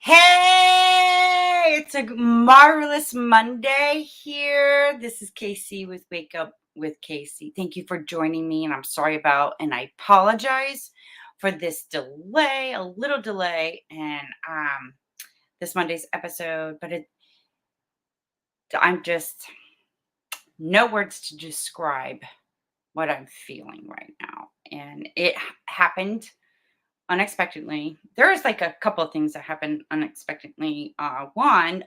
Hey, it's a marvelous Monday here. This is Casey with Wake Up with Casey. Thank you for joining me, and I'm sorry about, and I apologize for this delay, a little delay, and this Monday's episode. But I'm just no words to describe what I'm feeling right now, and it happened unexpectedly. There's like a couple of things that happened unexpectedly. One,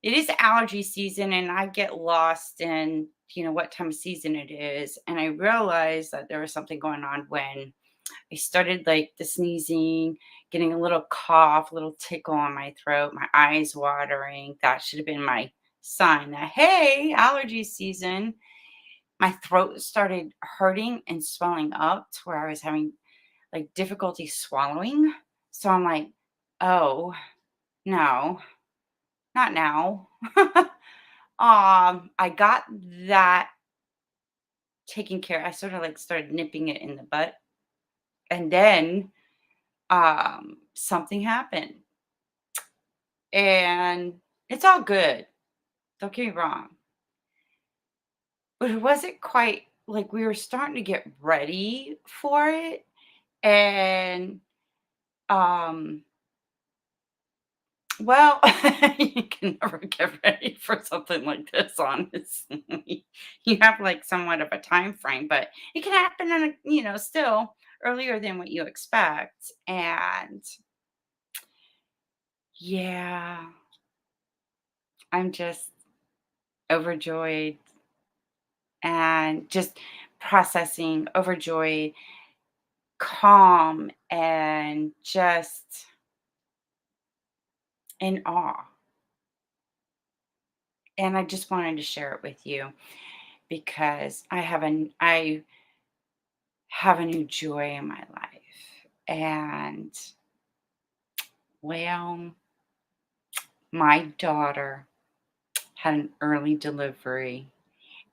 it is allergy season, and I get lost in what time of season it is, and I realized that there was something going on when I started like the sneezing, getting a little cough, a little tickle on my throat, my eyes watering. That should have been my sign that hey, allergy season. My throat started hurting and swelling up to where I was having like difficulty swallowing. So I'm like, oh no, not now. I got that taken care. I sort of like started nipping it in the butt. And then something happened. And it's all good. Don't get me wrong. But it wasn't quite like we were starting to get ready for it. And um Well, you can never get ready for something like this, honestly. You have like somewhat of a time frame, but it can happen in still earlier than what you expect. And yeah, I'm just overjoyed and just processing, overjoyed, calm, and just in awe. And I just wanted to share it with you because I have a new joy in my life. And well, my daughter had an early delivery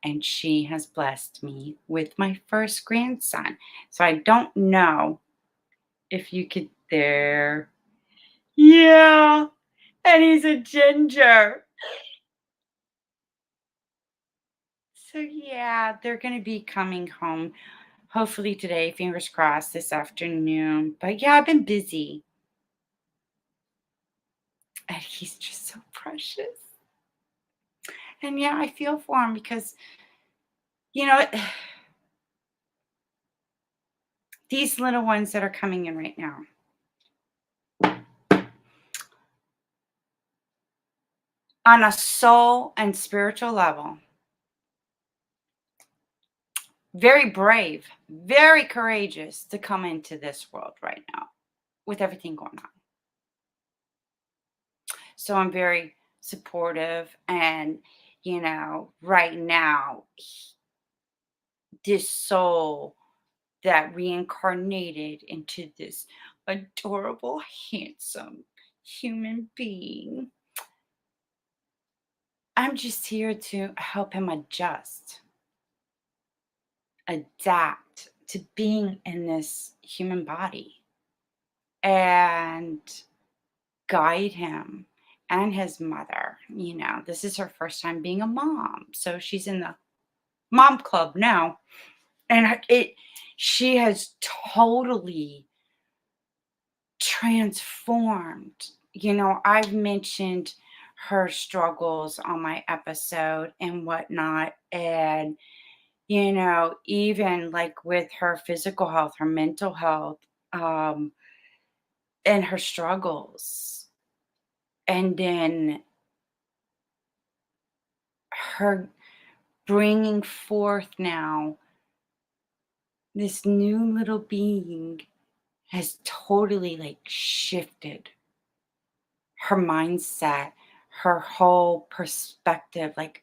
and she has blessed me with my first grandson. So I don't know if you could there. Yeah, and he's a ginger. So yeah, they're going to be coming home hopefully today, fingers crossed this afternoon. But yeah, I've been busy. And he's just so precious. And yeah, I feel for him because, you know, these little ones that are coming in right now, on a soul and spiritual level, very brave, very courageous to come into this world right now with everything going on. So I'm very supportive. And, right now, this soul that reincarnated into this adorable, handsome human being, I'm just here to help him adapt to being in this human body and guide him and his mother. This is her first time being a mom. So she's in the mom club now. And she has totally transformed. I've mentioned her struggles on my episode and whatnot. And even like with her physical health, her mental health, um, and her struggles. And then her bringing forth now this new little being has totally like shifted her mindset, her whole perspective. Like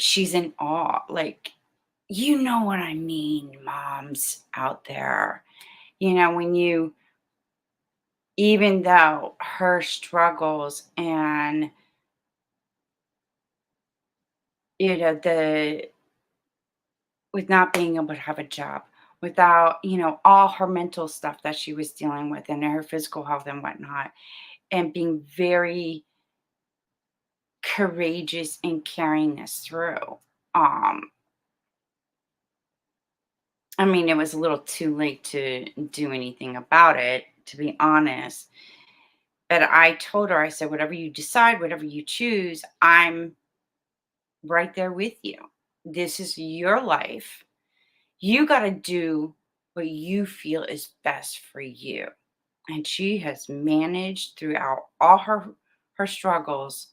she's in awe. Like, you know what I mean, moms out there. When you even though her struggles and the with not being able to have a job, without, all her mental stuff that she was dealing with and her physical health and whatnot, and being very courageous in carrying this through. Um, I mean, it was a little too late to do anything about it, to be honest. But I told her, I said, whatever you decide, whatever you choose, I'm right there with you. This is your life. You got to do what you feel is best for you. And she has managed throughout all her struggles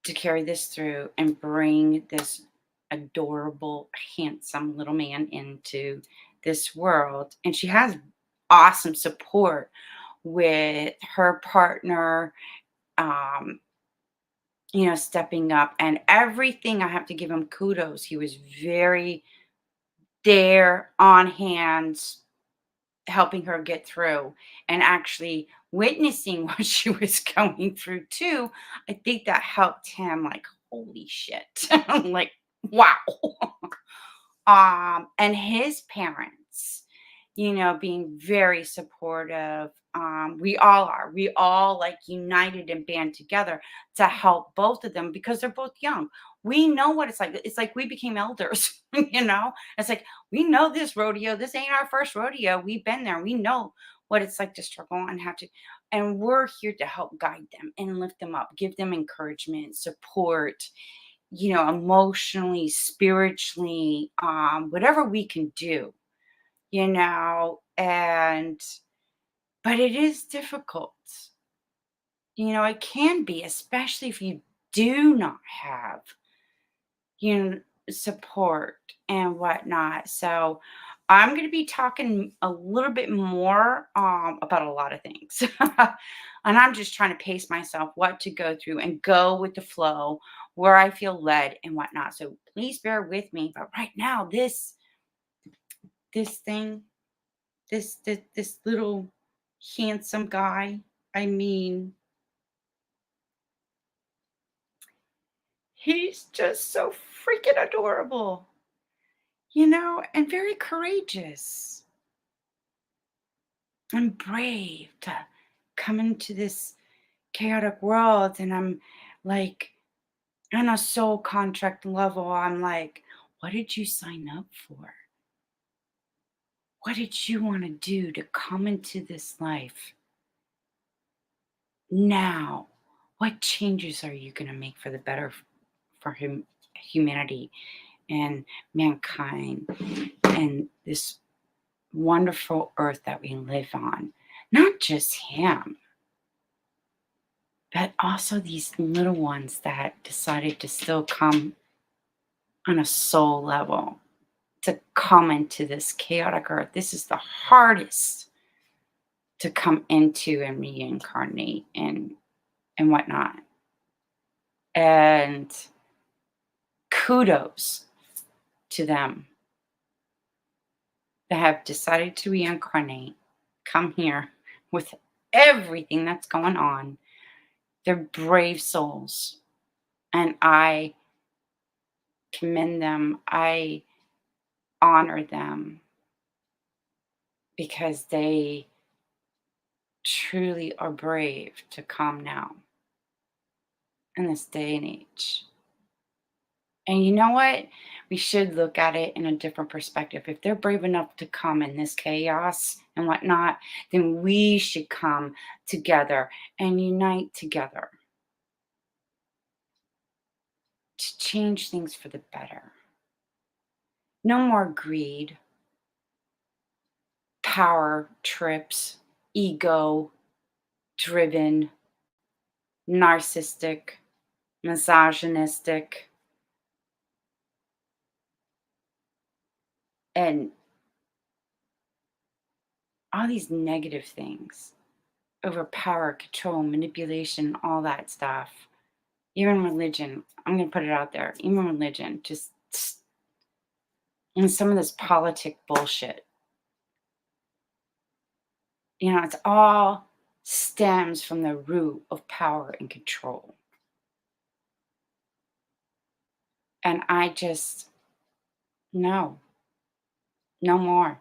to carry this through and bring this adorable, handsome little man into this world. And she has awesome support with her partner, um, stepping up and everything. I have to give him kudos. He was very there on hands, helping her get through and actually witnessing what she was going through too. I think that helped him, like, holy shit. I'm like, wow. And his parents, being very supportive. We all are. We all, like, united and band together to help both of them because they're both young. We know what it's like. It's like we became elders, It's like we know this rodeo. This ain't our first rodeo. We've been there. We know what it's like to struggle and have to, and we're here to help guide them and lift them up, give them encouragement, support, emotionally, spiritually, whatever we can do, and but it is difficult. It can be, especially if you do not have, support and whatnot. So I'm going to be talking a little bit more about a lot of things. And I'm just trying to pace myself what to go through and go with the flow where I feel led and whatnot. So please bear with me. But right now, this thing, this little handsome guy, I mean, he's just so freaking adorable, and very courageous and brave to come into this chaotic world. And I'm like, on a soul contract level, I'm like, what did you sign up for? What did you want to do to come into this life? Now, what changes are you going to make for the better for humanity and mankind and this wonderful earth that we live on? Not just him, but also these little ones that decided to still come on a soul level, to come into this chaotic earth. This is the hardest to come into and reincarnate and whatnot. And kudos to them that have decided to reincarnate, come here with everything that's going on. They're brave souls. And I commend them. I honor them because they truly are brave to come now in this day and age. And you know what? We should look at it in a different perspective. If they're brave enough to come in this chaos and whatnot, then we should come together and unite together to change things for the better. No more greed, power trips, ego driven, narcissistic, misogynistic, and all these negative things over power, control, manipulation, all that stuff. Even religion, I'm going to put it out there. Even religion, just and some of this politic bullshit. It's all stems from the root of power and control. And I just, no. No more.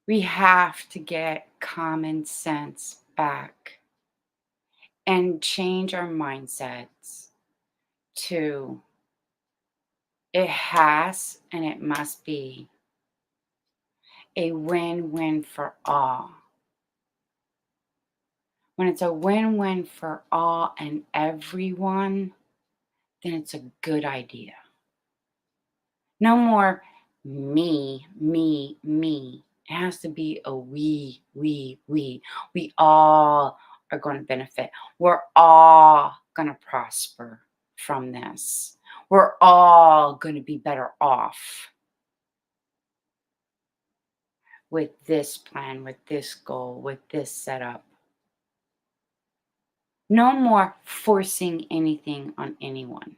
We have to get common sense back and change our mindsets to it has and it must be a win-win for all. When it's a win-win for all and everyone, then it's a good idea. No more me, me, me. It has to be a we, we, we. We all are going to benefit. We're all going to prosper from this. We're all going to be better off with this plan, with this goal, with this setup. No more forcing anything on anyone.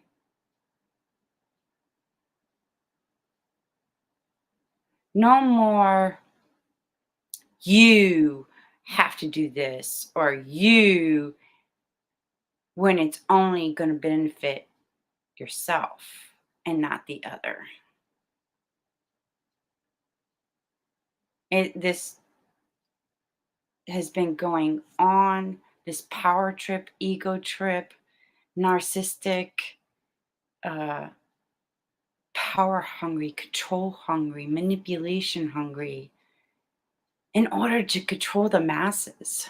No more you have to do this or you when it's only going to benefit yourself and not the other. This has been going on, this power trip, ego trip, narcissistic, uh, power hungry, control hungry, manipulation hungry, in order to control the masses.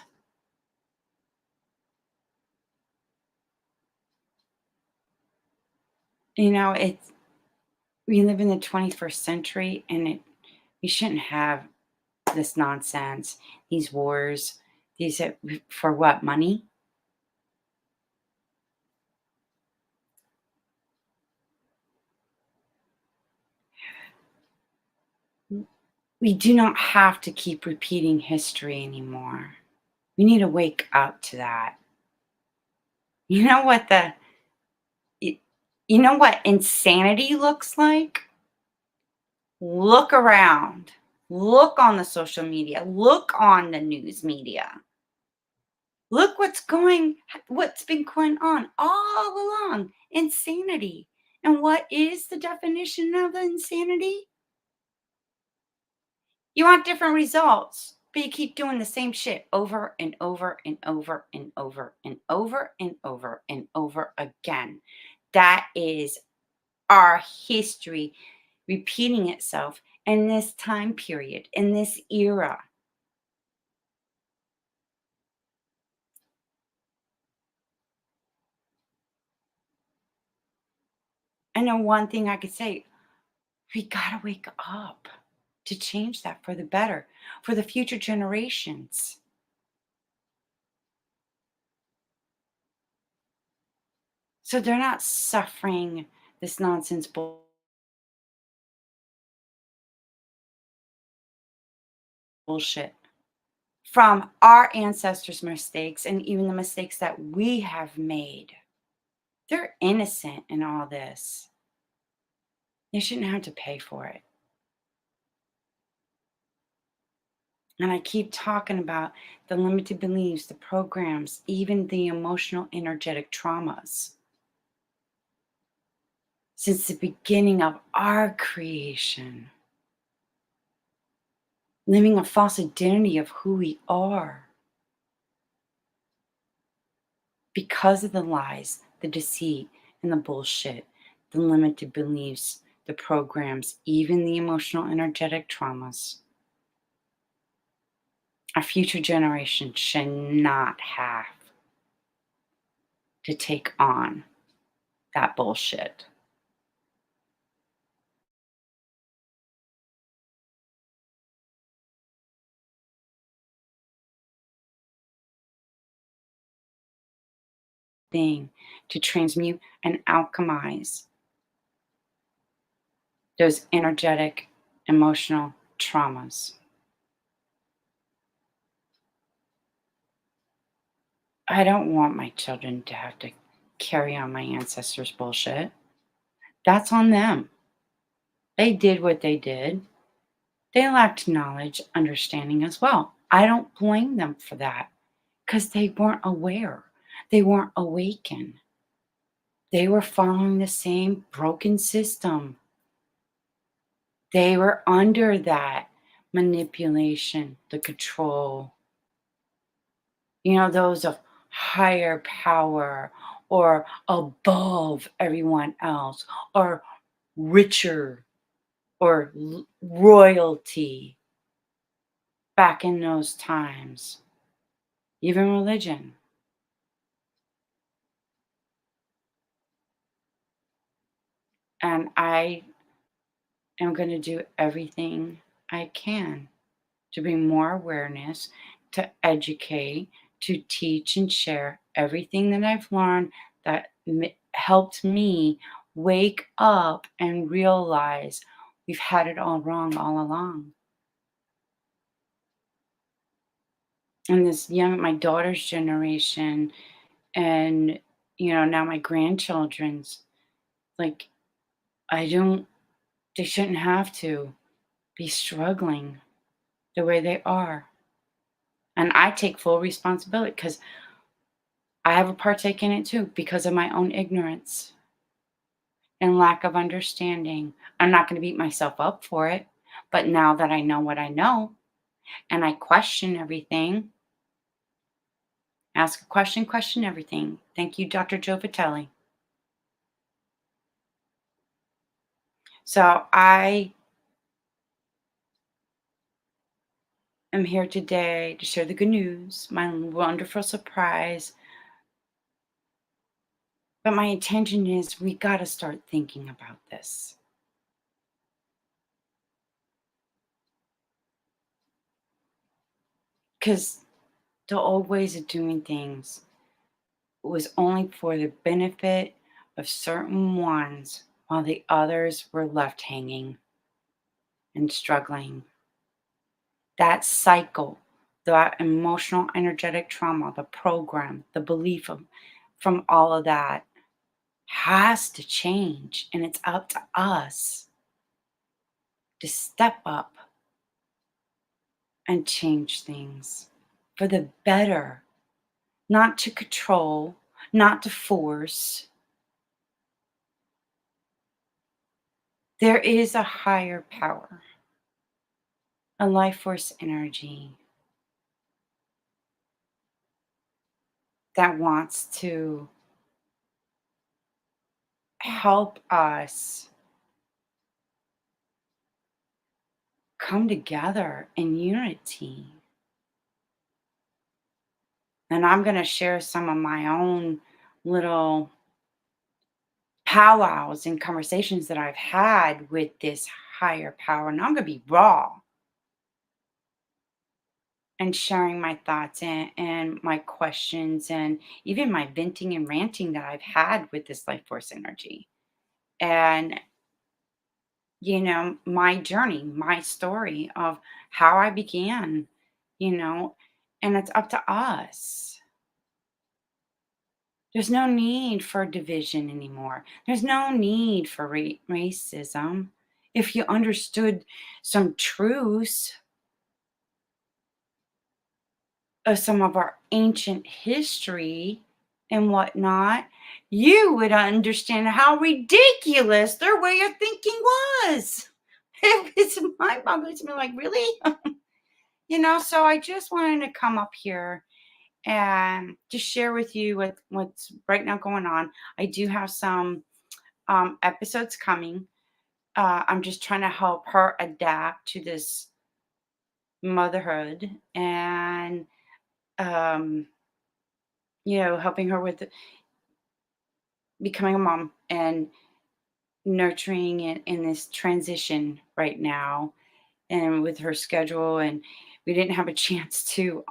It's we live in the 21st century, and we shouldn't have this nonsense, these wars, these for what money? We do not have to keep repeating history anymore. We need to wake up to that. You know what the y- you know what insanity looks like? Look around. Look on the social media. Look on the news media. Look what's been going on all along. Insanity. And what is the definition of insanity? You want different results, but you keep doing the same shit over and over and over and over and over and over and over again. That is our history repeating itself in this time period, in this era. And the one thing I could say, we gotta wake up to change that for the better, for the future generations. So they're not suffering this nonsense bullshit from our ancestors' mistakes and even the mistakes that we have made. They're innocent in all this. They shouldn't have to pay for it. And I keep talking about the limited beliefs, the programs, even the emotional, energetic traumas. Since the beginning of our creation, living a false identity of who we are because of the lies, the deceit, and the bullshit, the limited beliefs, the programs, even the emotional, energetic traumas. Our future generation should not have to take on that bullshit. Thing to transmute and alchemize those energetic, emotional traumas. I don't want my children to have to carry on my ancestors' bullshit. That's on them. They did what they did. They lacked knowledge, understanding as well. I don't blame them for that because they weren't aware. They weren't awakened. They were following the same broken system. They were under that manipulation, the control, those of higher power or above everyone else or richer or royalty back in those times, even religion. And I am going to do everything I can to bring more awareness, to educate, to teach and share everything that I've learned that helped me wake up and realize we've had it all wrong all along. And my daughter's generation, and now my grandchildren's, like, I don't, they shouldn't have to be struggling the way they are. And I take full responsibility because I have a partake in it too because of my own ignorance and lack of understanding. I'm not going to beat myself up for it. But now that I know what I know and I question everything, ask a question, question everything. Thank you, Dr. Joe Vitelli. So I am here today to share the good news, my wonderful surprise. But my intention is we got to start thinking about this because the old ways of doing things was only for the benefit of certain ones while the others were left hanging and struggling. That cycle, that emotional, energetic trauma, the program, the belief from all of that has to change. And it's up to us to step up and change things for the better, not to control, not to force. There is a higher power, a life force energy that wants to help us come together in unity. And I'm going to share some of my own little powwows and conversations that I've had with this higher power. And I'm going to be raw and sharing my thoughts and my questions and even my venting and ranting that I've had with this life force energy. And my journey, my story of how I began, you know, and it's up to us. There's no need for division anymore. There's no need for racism. If you understood some truths of some of our ancient history and whatnot, you would understand how ridiculous their way of thinking was. It's mind-boggling to me, like, really? So I just wanted to come up here and just share with you what's right now going on. I do have some episodes coming. I'm just trying to help her adapt to this motherhood and, um, helping her with becoming a mom and nurturing it in this transition right now and with her schedule. And we didn't have a chance to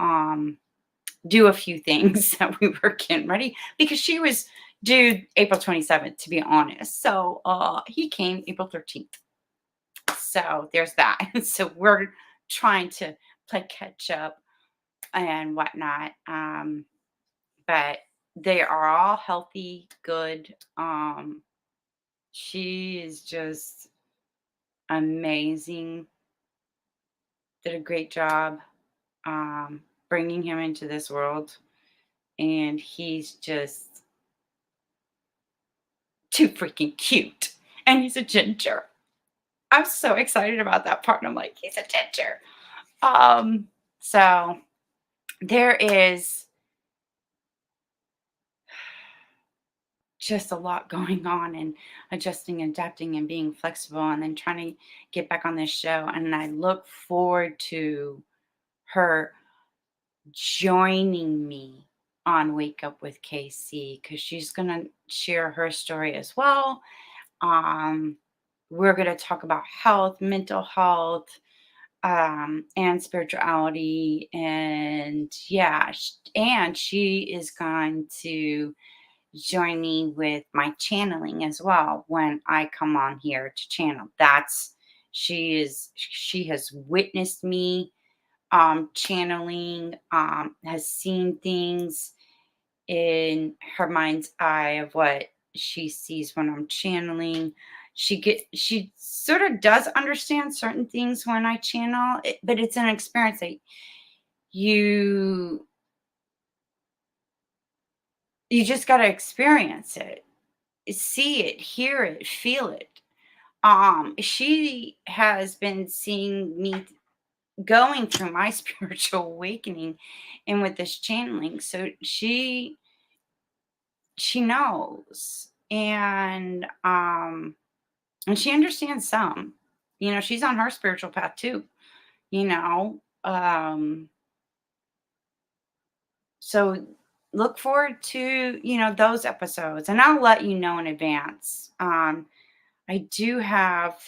do a few things that we were getting ready because she was due April 27th, to be honest. So he came April 13th. So there's that. So we're trying to play catch up and whatnot. But they are all healthy, good. She is just amazing. Did a great job bringing him into this world. And he's just too freaking cute. And he's a ginger. I'm so excited about that part. And I'm like, he's a ginger. So there is just a lot going on and adjusting, adapting, and being flexible, and then trying to get back on this show. And I look forward to her joining me on Wake Up with KC because she's going to share her story as well. Um, we're going to talk about health, mental health, and spirituality. And yeah, and she is going to join me with my channeling as well when I come on here to channel. She has witnessed me channeling, has seen things in her mind's eye of what she sees when I'm channeling. She sort of does understand certain things when I channel, but it's an experience that you you just got to experience it, see it, hear it, feel it. She has been seeing me going through my spiritual awakening and with this channeling. So she knows, and she understands some. She's on her spiritual path too, you know. So look forward to, those episodes, and I'll let you know in advance. I do have,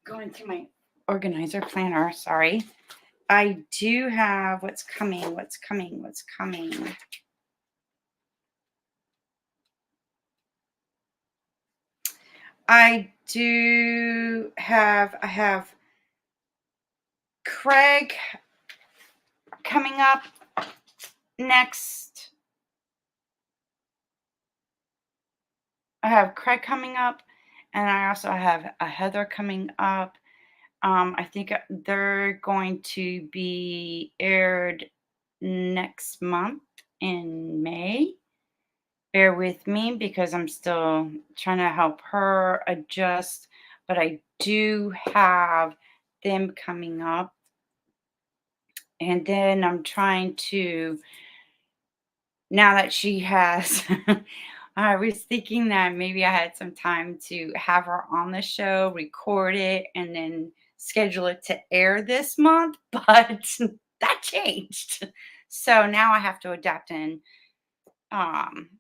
going through my organizer planner, sorry. I do have what's coming, what's coming, what's coming. I have Craig coming up next. I have Craig coming up, and I also have a Heather coming up. I think they're going to be aired next month in May. Bear with me because I'm still trying to help her adjust, but I do have them coming up. And then I'm trying to, now that she has, I was thinking that maybe I had some time to have her on the show, record it, and then schedule it to air this month, but that changed. So now I have to adapt and um,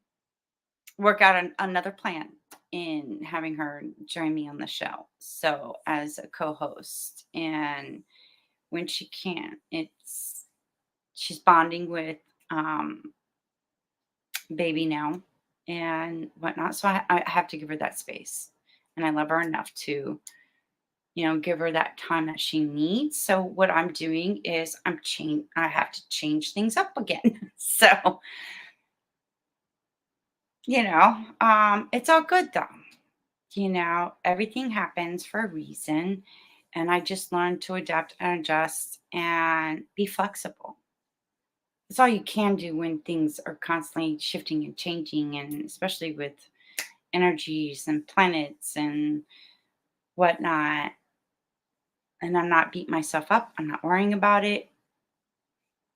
work out another plan in having her join me on the show. So as a co-host, and when she can, she's bonding with baby now and whatnot. So I have to give her that space, and I love her enough to, give her that time that she needs. So what I'm doing is I have to change things up again. So, it's all good though. Everything happens for a reason. And I just learned to adapt and adjust and be flexible. That's all you can do when things are constantly shifting and changing, and especially with energies and planets and whatnot. And I'm not beating myself up. I'm not worrying about it.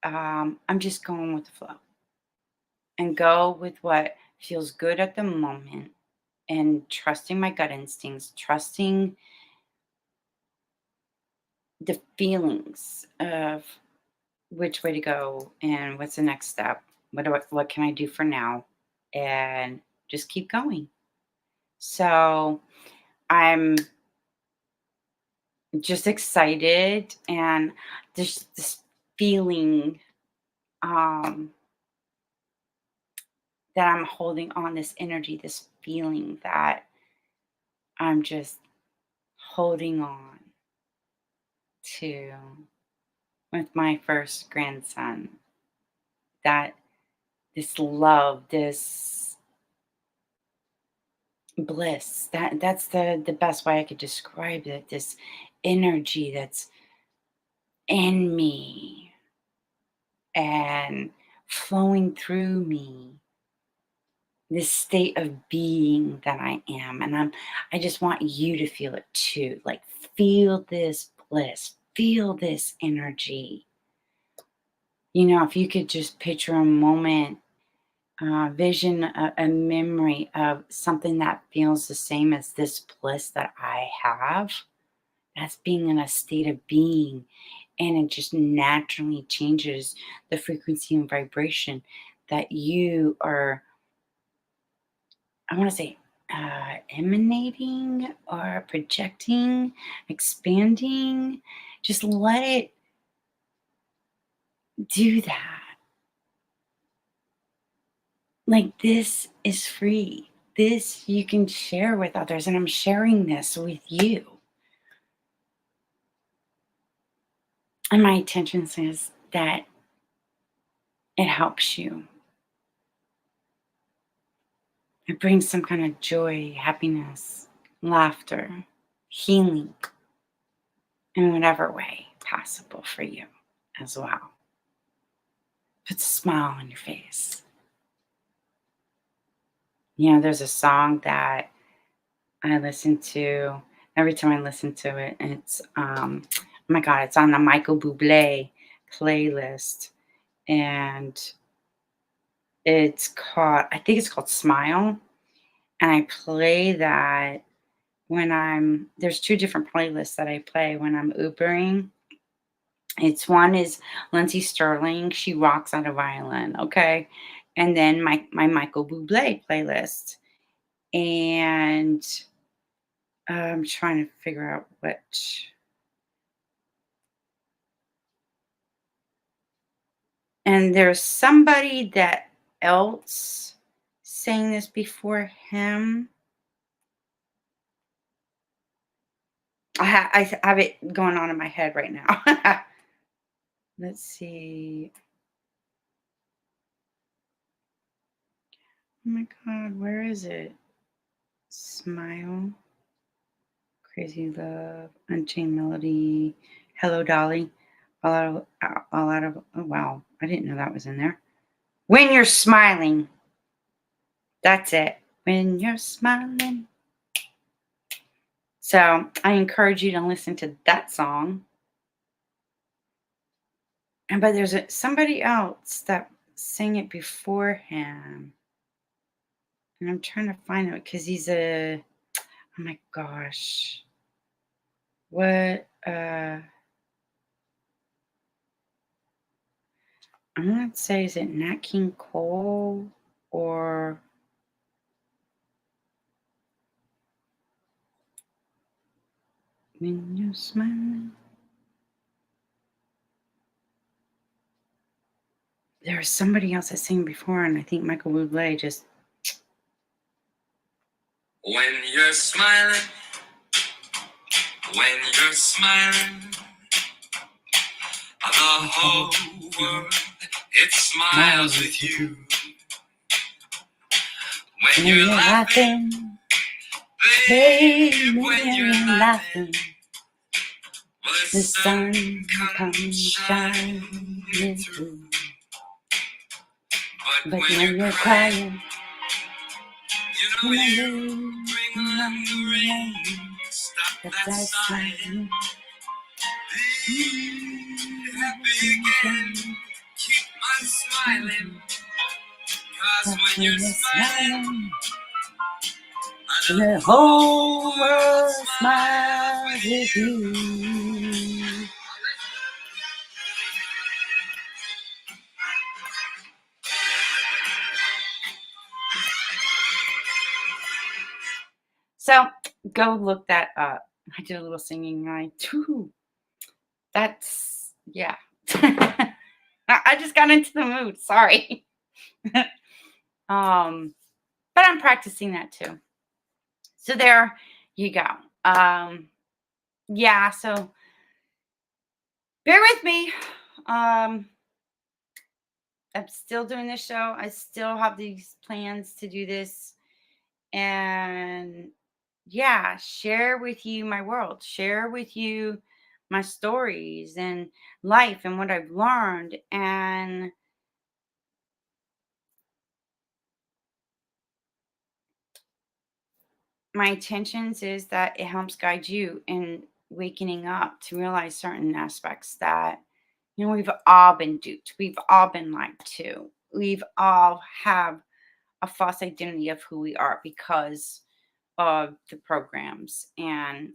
I'm just going with the flow and go with what feels good at the moment, and trusting my gut instincts, trusting the feelings of which way to go and what's the next step. What can I do for now? And just keep going. So I'm just excited, and there's this feeling that I'm holding on, this energy, this feeling that I'm just holding on to with my first grandson. That this love, this bliss, that's the best way I could describe it. This energy that's in me and flowing through me. this state of being that I am. And I just want you to feel it too. Like, feel this bliss, feel this energy. If you could just picture a moment, vision, a memory of something that feels the same as this bliss that I have, that's being in a state of being. And it just naturally changes the frequency and vibration that you are, I want to say, emanating or projecting, expanding. Just let it do that. Like, this is free. This you can share with others, and I'm sharing this with you. And my intention is that it helps you. It brings some kind of joy, happiness, laughter, healing in whatever way possible for you as well. Puts a smile on your face. There's a song that I listen to. Every time I listen to it, it's oh my god, it's on the Michael Bublé playlist, and I think it's called Smile, and I play that when there's two different playlists that I play when I'm Ubering. One is Lindsay Sterling, she rocks on a violin, okay? And then my Michael Bublé playlist. And I'm trying to figure out which. And there's somebody that else sang this before him. I have it going on in my head right now. Let's see. Oh my god, where is it? Smile, Crazy Love, Unchained Melody, Hello Dolly, all out of. Oh wow, I didn't know that was in there. When You're Smiling, that's it. When You're Smiling. So I encourage you to listen to that song. But there's somebody else that sang it before him. And I'm trying to find it because oh my gosh. What, I'm gonna say, is it Nat King Cole or When You're Smiling? There was somebody else that sang before, and I think Michael Bublé just. When you're smiling, when you're smiling, the whole world, it smiles with you. When you're laughing, babe, when you're laughing, the sun comes shining through. But when you're crying, you bring on the rain. Stop that sighing. Be happy again. Keep on smiling. 'Cause when you're smiling, the whole world smiles with you. So go look that up. I did a little singing line too. That's, yeah. I just got into the mood. Sorry. But I'm practicing that too. So there you go. Yeah, so bear with me. I'm still doing this show. I still have these plans to do this. And yeah, share with you my world, share with you my stories and life and what I've learned. And my intentions is that it helps guide you in waking up to realize certain aspects that, we've all been duped. We've all been lied to. We've all have a false identity of who we are because of the programs. And,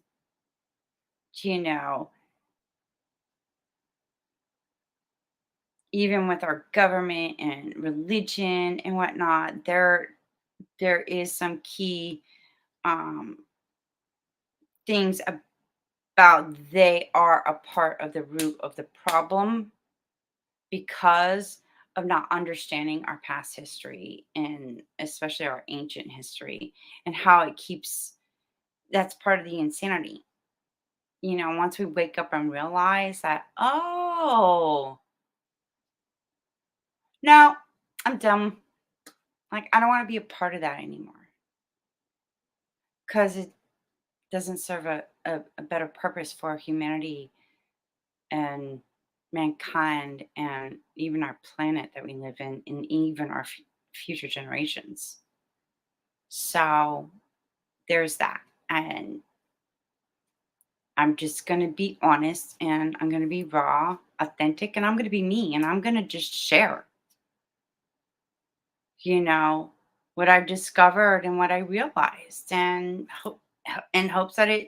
you know, even with our government and religion and whatnot, there is some key um things about they are a part of the root of the problem because of not understanding our past history and especially our ancient history and how it keeps that's part of the insanity. Once we wake up and realize that, oh, no, I'm done. Like, I don't want to be a part of that anymore because it doesn't serve a better purpose for humanity and mankind and even our planet that we live in and even our future generations. So there's that. And I'm just going to be honest and I'm going to be raw, authentic, and I'm going to be me and I'm going to just share, you know, what I've discovered and what I realized and hope in hopes that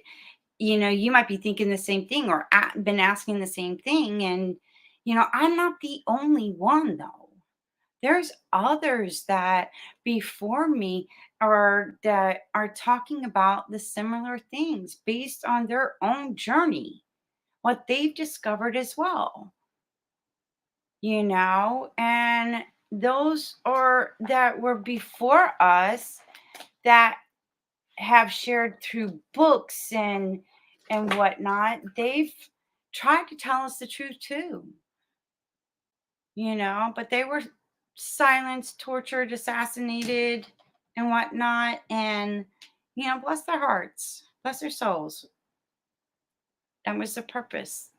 you might be thinking the same thing or been asking the same thing. And, I'm not the only one though. There's others that before me or that are talking about the similar things based on their own journey, what they've discovered as well, and those or that were before us that have shared through books and whatnot, they've tried to tell us the truth too, but they were silenced, tortured, assassinated, and whatnot. And, bless their hearts, bless their souls. That was the purpose.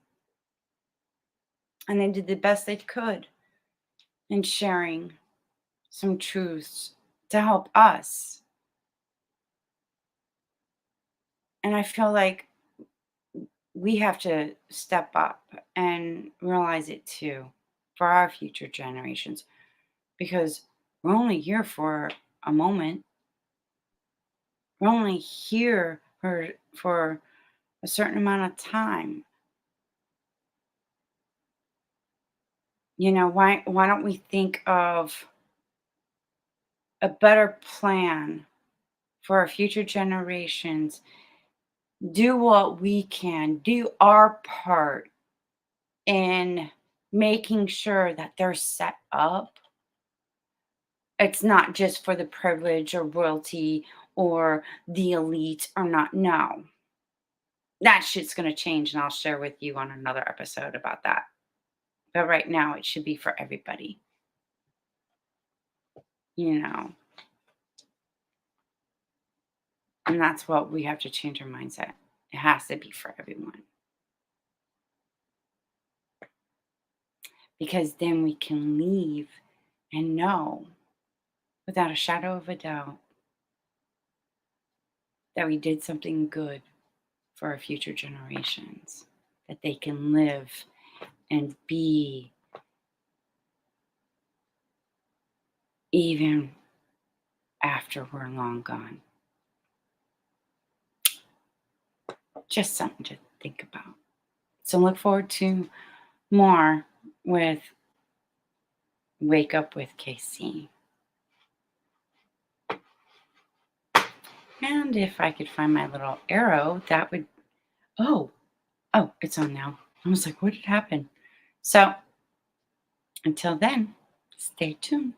And they did the best they could in sharing some truths to help us. And I feel like we have to step up and realize it too for our future generations because we're only here for a moment. We're only here for a certain amount of time. Why don't we think of a better plan for our future generations? Do what we can, do our part in making sure that they're set up. It's not just for the privilege or royalty or the elite or not. No, that shit's going to change. And I'll share with you on another episode about that. But right now, it should be for everybody, you know. And that's what we have to change our mindset. It has to be for everyone. Because then we can leave and know without a shadow of a doubt that we did something good for our future generations, that they can live and be even after we're long gone. Just something to think about. So look forward to more with Wake Up with KC. And if I could find my little arrow, that would, oh, it's on now. I was like, what did happen? So until then, stay tuned.